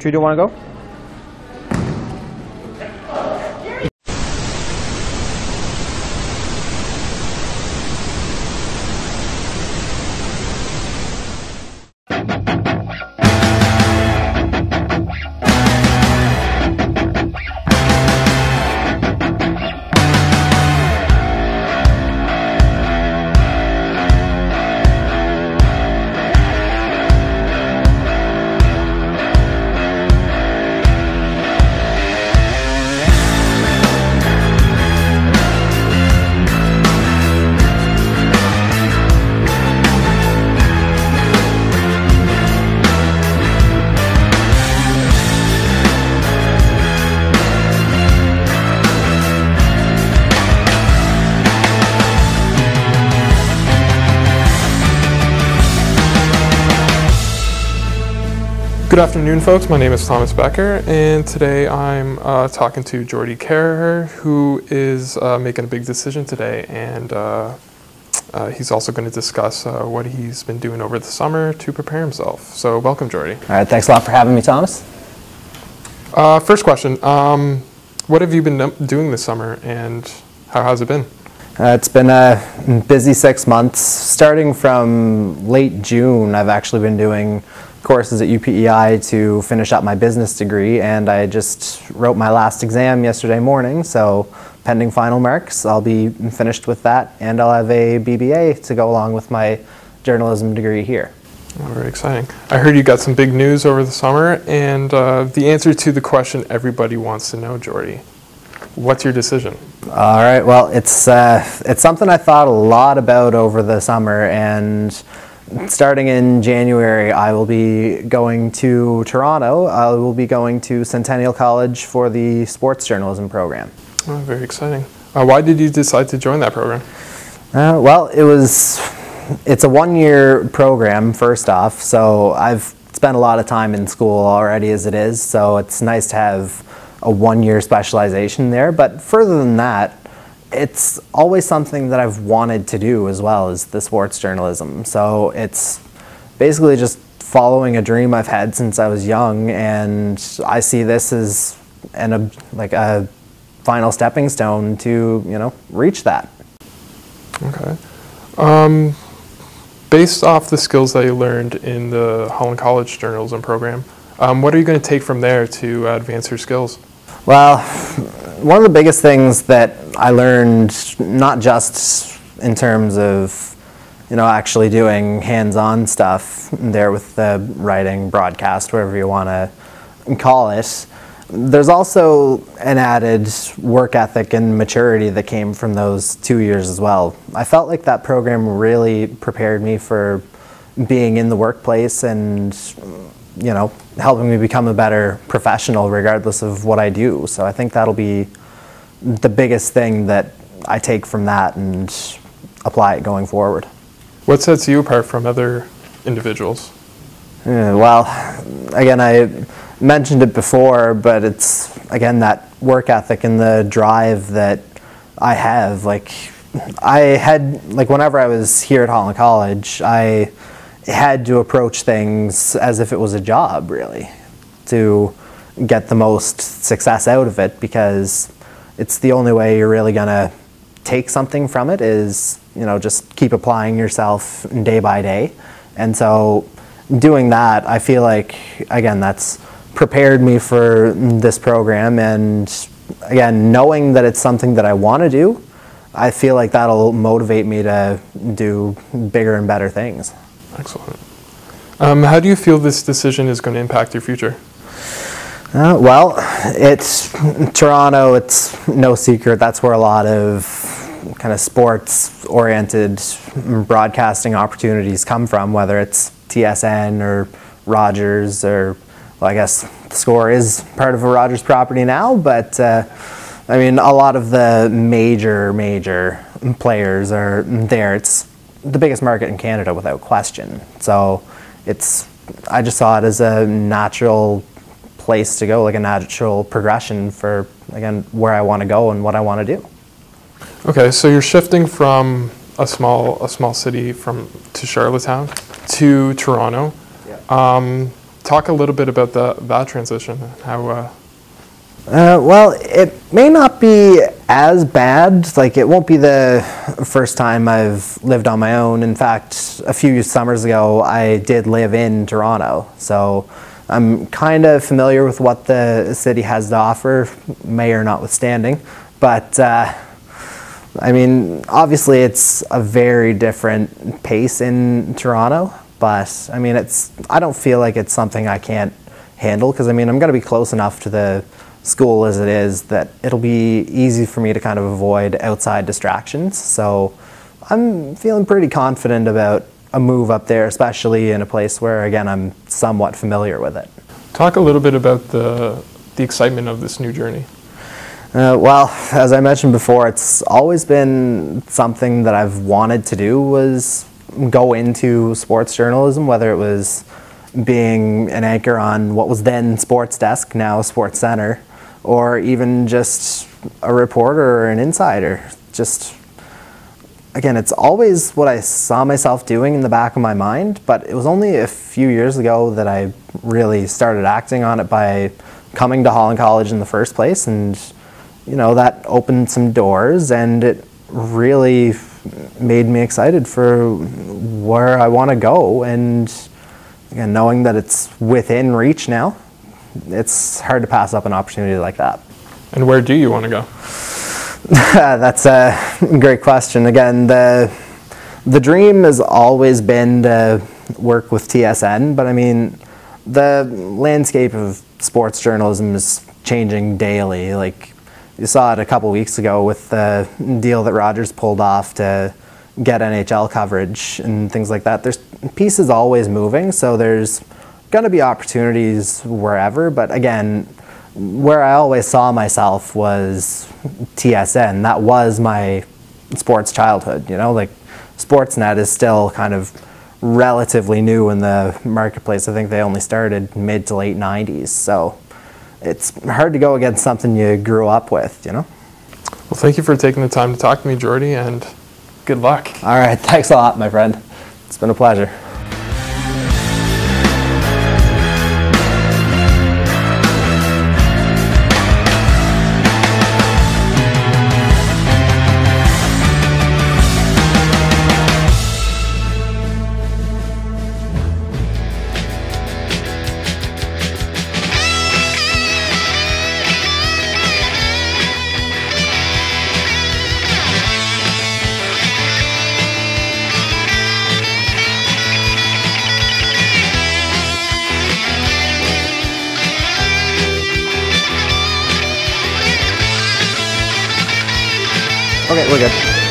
2, 1, go. Good afternoon, folks. My name is Thomas Becker, and today I'm talking to Geordie Carragher, who is making a big decision today, and he's also going to discuss what he's been doing over the summer to prepare himself. So welcome, Geordie. All right, thanks a lot for having me, Thomas. First question, what have you been doing this summer, and how has it been? It's been a busy 6 months. Starting from late June, I've actually been doing courses at UPEI to finish up my business degree, and I just wrote my last exam yesterday morning, so pending final marks, I'll be finished with that, and I'll have a BBA to go along with my journalism degree here. Oh, very exciting. I heard you got some big news over the summer, and the answer to the question everybody wants to know, Geordie. What's your decision? All right, well, it's something I thought a lot about over the summer, and starting in January, I will be going to Toronto. I will be going to Centennial College for the sports journalism program. Oh, very exciting. Why did you decide to join that program? Well, it's a one-year program, first off, so I've spent a lot of time in school already as it is, so it's nice to have a one-year specialization there. But further than that, it's always something that I've wanted to do as well as the sports journalism. So it's basically just following a dream I've had since I was young, and I see this as like a final stepping stone to, reach that. Okay. Based off the skills that you learned in the Holland College journalism program, what are you going to take from there to advance your skills? Well, one of the biggest things that I learned, not just in terms of, actually doing hands-on stuff there with the writing, broadcast, whatever you want to call it, there's also an added work ethic and maturity that came from those 2 years as well. I felt like that program really prepared me for being in the workplace and helping me become a better professional regardless of what I do. So I think that'll be the biggest thing that I take from that and apply it going forward. What sets you apart from other individuals? Well, again, I mentioned it before, but it's, again, that work ethic and the drive that I have. Whenever I was here at Holland College, I had to approach things as if it was a job, really, to get the most success out of it, because it's the only way you're really going to take something from it is, just keep applying yourself day by day. And so doing that, I feel like, again, that's prepared me for this program, and again, knowing that it's something that I want to do, I feel like that'll motivate me to do bigger and better things. Excellent. How do you feel this decision is going to impact your future? Well, it's Toronto. It's no secret. That's where a lot of kind of sports-oriented broadcasting opportunities come from, whether it's TSN or Rogers, or, well, I guess the Score is part of a Rogers property now, but I mean, a lot of the major players are there. It's the biggest market in Canada without question. So I just saw it as a natural place to go, like a natural progression for, again, where I want to go and what I want to do. Okay, so you're shifting from a small city to Charlottetown to Toronto. Yeah. Talk a little bit about that transition. How? Well, it may not be as bad. Like, it won't be the first time I've lived on my own. In fact, a few summers ago, I did live in Toronto. So I'm kind of familiar with what the city has to offer, mayor notwithstanding. But, I mean, obviously it's a very different pace in Toronto. But, I mean, I don't feel like it's something I can't handle, because, I mean, I'm going to be close enough to the school as it is that it'll be easy for me to kind of avoid outside distractions. So I'm feeling pretty confident about a move up there, especially in a place where, again, I'm somewhat familiar with it. Talk a little bit about the excitement of this new journey. Well, as I mentioned before, it's always been something that I've wanted to do, was go into sports journalism, whether it was being an anchor on what was then Sports Desk, now Sports Center, or even just a reporter or an insider. Just, again, it's always what I saw myself doing in the back of my mind, but it was only a few years ago that I really started acting on it by coming to Holland College in the first place, and you know, that opened some doors, and it really made me excited for where I want to go. And again, knowing that it's within reach now, it's hard to pass up an opportunity like that. And where do you want to go? That's a great question. Again, the dream has always been to work with TSN, but I mean, the landscape of sports journalism is changing daily. Like, you saw it a couple weeks ago with the deal that Rogers pulled off to get NHL coverage and things like that. There's pieces always moving, so there's going to be opportunities wherever. But again, where I always saw myself was TSN. That was my sports childhood. You know, like, Sportsnet is still kind of relatively new in the marketplace. I think they only started mid to late 90s. So it's hard to go against something you grew up with, you know? Well, thank you for taking the time to talk to me, Geordie, and good luck. All right, thanks a lot, my friend. It's been a pleasure. Okay, we're good.